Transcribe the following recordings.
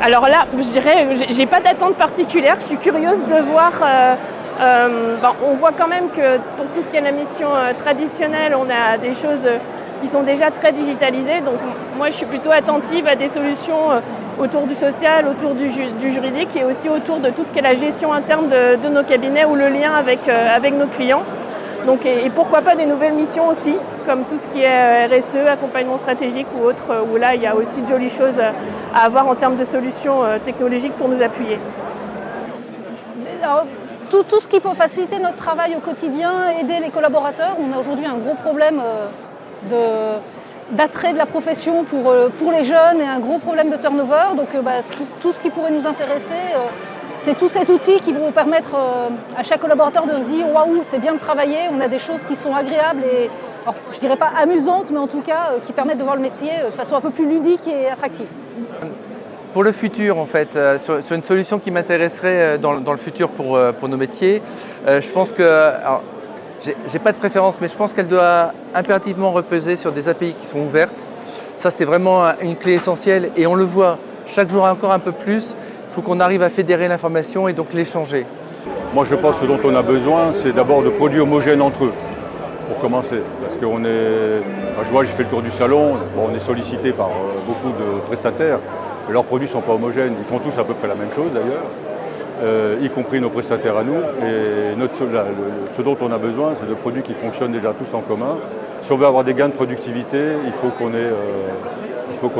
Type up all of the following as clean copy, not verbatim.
Alors là, je dirais, j'ai pas d'attente particulière. Je suis curieuse de voir. On voit quand même que pour tout ce qui est la mission traditionnelle, on a des choses qui sont déjà très digitalisées. Donc moi, je suis plutôt attentive à des solutions autour du social, autour du juridique et aussi autour de tout ce qui est la gestion interne de nos cabinets ou le lien avec nos clients. Donc, et pourquoi pas des nouvelles missions aussi, comme tout ce qui est RSE, accompagnement stratégique ou autre, où là il y a aussi de jolies choses à avoir en termes de solutions technologiques pour nous appuyer. Alors, tout ce qui peut faciliter notre travail au quotidien, aider les collaborateurs. On a aujourd'hui un gros problème d'attrait de la profession pour les jeunes et un gros problème de turnover. Donc tout ce qui pourrait nous intéresser, c'est tous ces outils qui vont permettre à chaque collaborateur de se dire waouh, c'est bien de travailler, on a des choses qui sont agréables et, alors, je ne dirais pas amusantes, mais en tout cas qui permettent de voir le métier de façon un peu plus ludique et attractive. Pour le futur, en fait, sur une solution qui m'intéresserait dans le futur pour nos métiers, je pense que, j'ai pas de préférence, mais je pense qu'elle doit impérativement reposer sur des API qui sont ouvertes. Ça, c'est vraiment une clé essentielle et on le voit chaque jour encore un peu plus. Il faut qu'on arrive à fédérer l'information et donc l'échanger. Moi, je pense que ce dont on a besoin, c'est d'abord de produits homogènes entre eux, pour commencer. Parce qu'on est, je vois, j'ai fait le tour du salon, on est sollicité par beaucoup de prestataires. Leurs produits ne sont pas homogènes, ils font tous à peu près la même chose d'ailleurs, y compris nos prestataires à nous. Et ce dont on a besoin, c'est de produits qui fonctionnent déjà tous en commun. Si on veut avoir des gains de productivité, il faut qu'on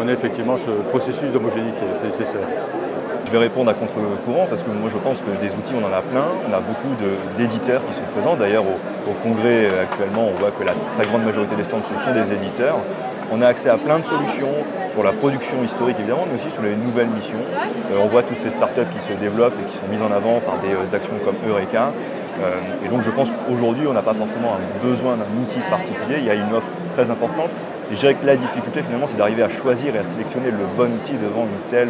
ait effectivement ce processus d'homogénéité, c'est nécessaire. Je vais répondre à contre-courant parce que moi je pense que des outils on en a plein, on a beaucoup d'éditeurs qui sont présents. D'ailleurs au congrès actuellement on voit que la très grande majorité des stands ce sont des éditeurs. On a accès à plein de solutions sur la production historique évidemment, mais aussi sur les nouvelles missions. On voit toutes ces startups qui se développent et qui sont mises en avant par des actions comme Eureka. Et donc je pense qu'aujourd'hui on n'a pas forcément un besoin d'un outil particulier, il y a une offre très importante. Et je dirais que la difficulté finalement c'est d'arriver à choisir et à sélectionner le bon outil devant une telle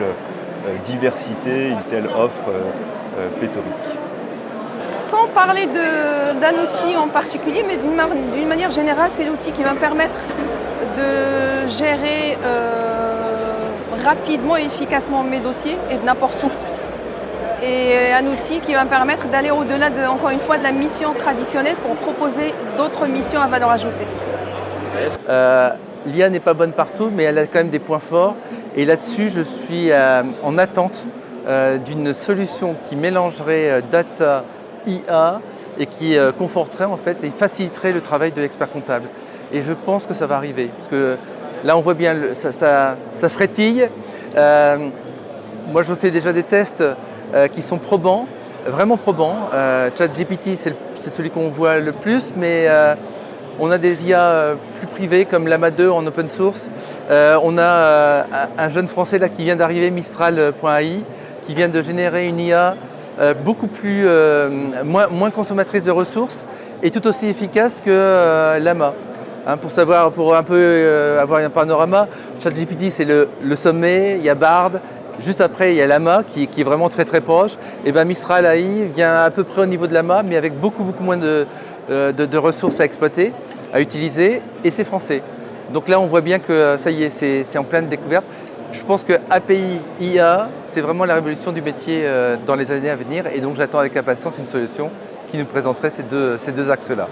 diversité, une telle offre pléthorique. Sans parler d'un outil en particulier, mais d'une manière générale, c'est l'outil qui va me permettre de gérer rapidement et efficacement mes dossiers et de n'importe où. Et un outil qui va me permettre d'aller au-delà, encore une fois, de la mission traditionnelle pour proposer d'autres missions à valeur ajoutée. L'IA n'est pas bonne partout, mais elle a quand même des points forts. Et là-dessus, je suis en attente d'une solution qui mélangerait data, IA et qui conforterait en fait et faciliterait le travail de l'expert comptable. Et je pense que ça va arriver. Parce que là, on voit bien, ça frétille. Moi, je fais déjà des tests qui sont probants, vraiment probants. ChatGPT, c'est celui qu'on voit le plus, mais on a des IA plus privées comme Llama 2 en open source. On a un jeune français là qui vient d'arriver, Mistral.ai, qui vient de générer une IA beaucoup plus moins consommatrice de ressources et tout aussi efficace que Llama. Pour un peu avoir un panorama, ChatGPT c'est le sommet, il y a Bard, juste après il y a Llama qui est vraiment très très proche. Et ben Mistral AI vient à peu près au niveau de Llama, mais avec beaucoup moins de ressources à exploiter, à utiliser, et c'est français. Donc là, on voit bien que ça y est, c'est en pleine découverte. Je pense que API IA, c'est vraiment la révolution du métier dans les années à venir, et donc j'attends avec impatience une solution qui nous présenterait ces deux axes-là.